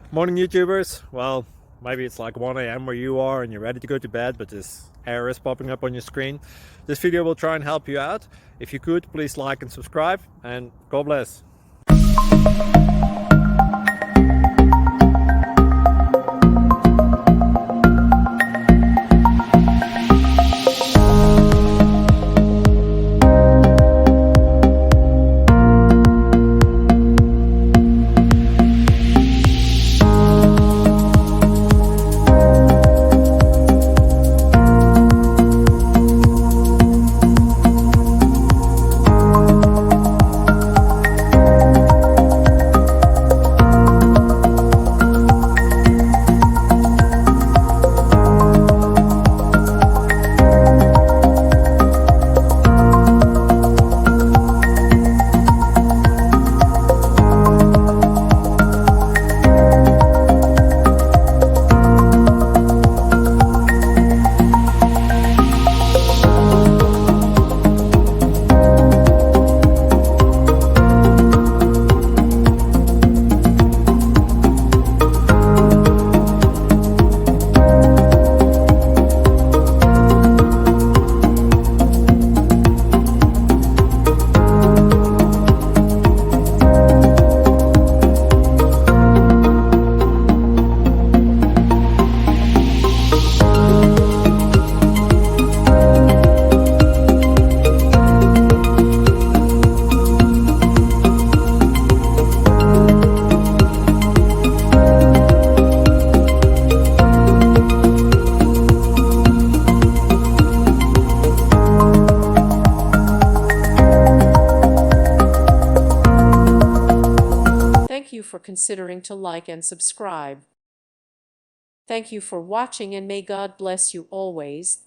Morning YouTubers. Well, maybe it's like 1 a.m. where you are and you're ready to go to bed, but this error is popping up on your screen. This video will try and help you out. If you could, please like and subscribe, and God bless. Thank you for considering to like and subscribe. Thank you for watching, and may God bless you always.